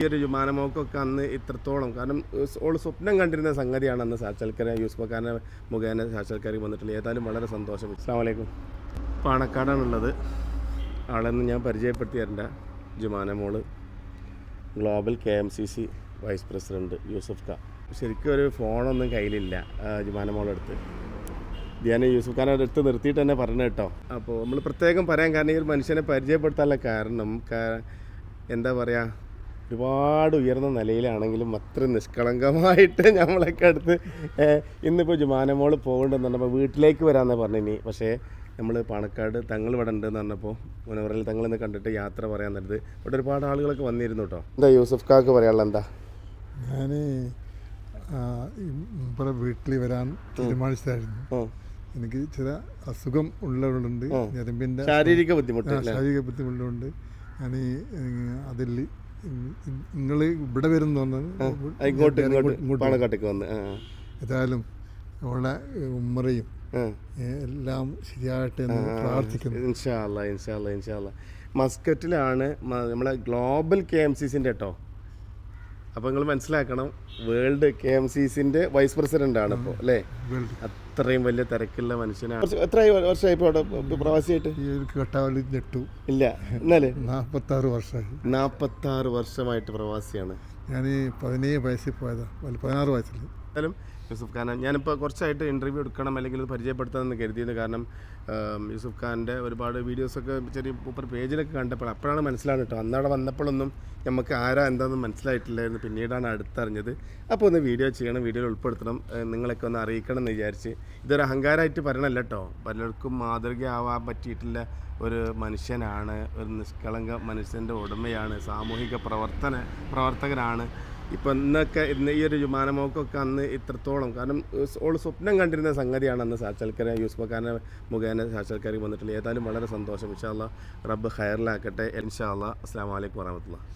ഈ ഒരു വിമാനമോക്കൊക്കെ അന്ന് ഇത്രത്തോളം കാരണം ഓൾ സ്വപ്നം കണ്ടിരുന്ന സംഗതിയാണ് അന്ന് സാക്ഷാത്കാരം യൂസുഫ് ഖാനെ മുഖേന സാക്ഷാത്കാരം വന്നിട്ടുള്ളത്. ഏതായാലും വളരെ സന്തോഷം. അസ്സലാമു അലൈക്കും. പാണക്കാടാണുള്ളത്. ആളെന്ന് ഞാൻ പരിചയപ്പെടുത്തി തരേണ്ട ജുമാനമോള് global KMCC vice president Yusuf Khan. ശരിക്കും ഒരു ഫോണൊന്നും കയ്യിലില്ല ജുമാനമോളെടുത്ത്. ഞാൻ യൂസുഫ് ഖാനെ അടുത്ത് നിർത്തിയിട്ട് തന്നെ പറഞ്ഞു കേട്ടോ. അപ്പോൾ നമ്മൾ പ്രത്യേകം പറയാൻ കാരണം ഈ ഒരു മനുഷ്യനെ പരിചയപ്പെടുത്താനുള്ള കാരണം എന്താ പറയുക, ഒരുപാട് ഉയർന്ന നിലയിലാണെങ്കിലും അത്ര നിഷ്കളങ്കമായിട്ട് നമ്മളൊക്കെ അടുത്ത് ഇന്നിപ്പോൾ ജുമാനമോൾ പോകണ്ടെന്ന് പറഞ്ഞപ്പോൾ വീട്ടിലേക്ക് വരാമെന്നാണ് പറഞ്ഞിനി. പക്ഷേ നമ്മൾ പാണക്കാട് തങ്ങൾ ഇവിടെ ഉണ്ടെന്ന് പറഞ്ഞപ്പോൾ മുനവറിൽ തങ്ങളിന്ന് കണ്ടിട്ട് യാത്ര പറയാൻ നേരത്ത് ഇവിടെ ഒരുപാട് ആളുകളൊക്കെ വന്നിരുന്നു കേട്ടോ. എന്താ യൂസുഫ് ഖാക്ക് പറയാനുള്ള എന്താ? ഞാൻ ഇവിടെ വീട്ടിൽ വരാൻ തീരുമാനിച്ചായിരുന്നു. എനിക്ക് ചില അസുഖം ഉള്ളതുകൊണ്ട് ഞരമ്പിൻ്റെ ശാരീരിക ബുദ്ധിമുട്ടുണ്ട്. ഞാൻ അതിൽ നിങ്ങൾ ഇവിടെ വരുന്നു പാണക്കാട്ടേക്ക് വന്ന് ഏതായാലും ഉള്ള ഉമ്മറയും എല്ലാം ശരിയായിട്ട് പ്രാർത്ഥിക്കുന്നു. ഇൻഷാ അല്ലാ. മസ്കറ്റിലാണ് നമ്മളെ ഗ്ലോബൽ KMCCൻ്റെ കേട്ടോ. അപ്പോൾ നിങ്ങൾ മനസ്സിലാക്കണം, വേൾഡ് KMCCൻ്റെ വൈസ് പ്രസിഡൻ്റാണ് ഇപ്പോൾ അല്ലേ. അത്രയും വലിയ തിരക്കുള്ള മനുഷ്യനാണ്. എത്ര വർഷമായി ഇപ്പോൾ അവിടെ പ്രവാസിയായിട്ട്? കട്ടാവലി ഞെട്ടു ഇല്ല എന്നാലേ 46 വർഷമായി. 46 വർഷമായിട്ട് പ്രവാസിയാണ്. ഞാൻ 17 വയസ്സിൽ പോയതാണ്, 16 വയസ്സിൽ. എന്തായാലും യൂസുഫ് ഖാൻ ഞാനിപ്പോൾ കുറച്ചായിട്ട് ഇൻ്റർവ്യൂ എടുക്കണം അല്ലെങ്കിൽ പരിചയപ്പെടുത്താമെന്ന് കരുതിയെന്ന്. കാരണം യൂസുഫ് ഖാൻ്റെ ഒരുപാട് വീഡിയോസൊക്കെ ചെറിയ സൂപ്പർ പേജിലൊക്കെ കണ്ടപ്പോൾ അപ്പോഴാണ് മനസ്സിലാണ് കേട്ടോ. അന്നവിടെ വന്നപ്പോഴൊന്നും നമുക്ക് ആരാ എന്താണെന്ന് മനസ്സിലായിട്ടില്ലായിരുന്നു. പിന്നീടാണ് അടുത്തറിഞ്ഞത്. അപ്പോൾ ഒന്ന് വീഡിയോ ചെയ്യണം, വീഡിയോയിൽ ഉൾപ്പെടുത്തണം, നിങ്ങളൊക്കെ ഒന്ന് അറിയിക്കണം എന്ന് വിചാരിച്ച്. ഇതൊരു അഹങ്കാരമായിട്ട് പറയണമല്ല കേട്ടോ. പലർക്കും മാതൃകയാവാൻ പറ്റിയിട്ടുള്ള ഒരു മനുഷ്യനാണ്, ഒരു നിഷ്കളങ്ക മനുഷ്യൻ്റെ ഉടമയാണ്, സാമൂഹിക പ്രവർത്തകനാണ്. ഇപ്പം ഇന്ന് ഈ ഒരു വിമാനമോക്കൊക്കെ അന്ന് ഇത്രത്തോളം കാരണം ഓൾ സ്വപ്നം കണ്ടിരുന്ന സംഗതിയാണ് അന്ന് സാക്ഷാത്കാരം യൂസുഫ് ഖാനെ മുഖേന സാക്ഷാത്കാരം വന്നിട്ടുള്ളത്. ഏതായാലും വളരെ സന്തോഷം. ഇൻഷാ അല്ലാ റബ്ബ് ഖൈറിലാക്കട്ടെ. ഇൻഷാ അല്ലാ. അസ്സലാമു അലൈക്കും വറഹ്മത്തുള്ളാഹി.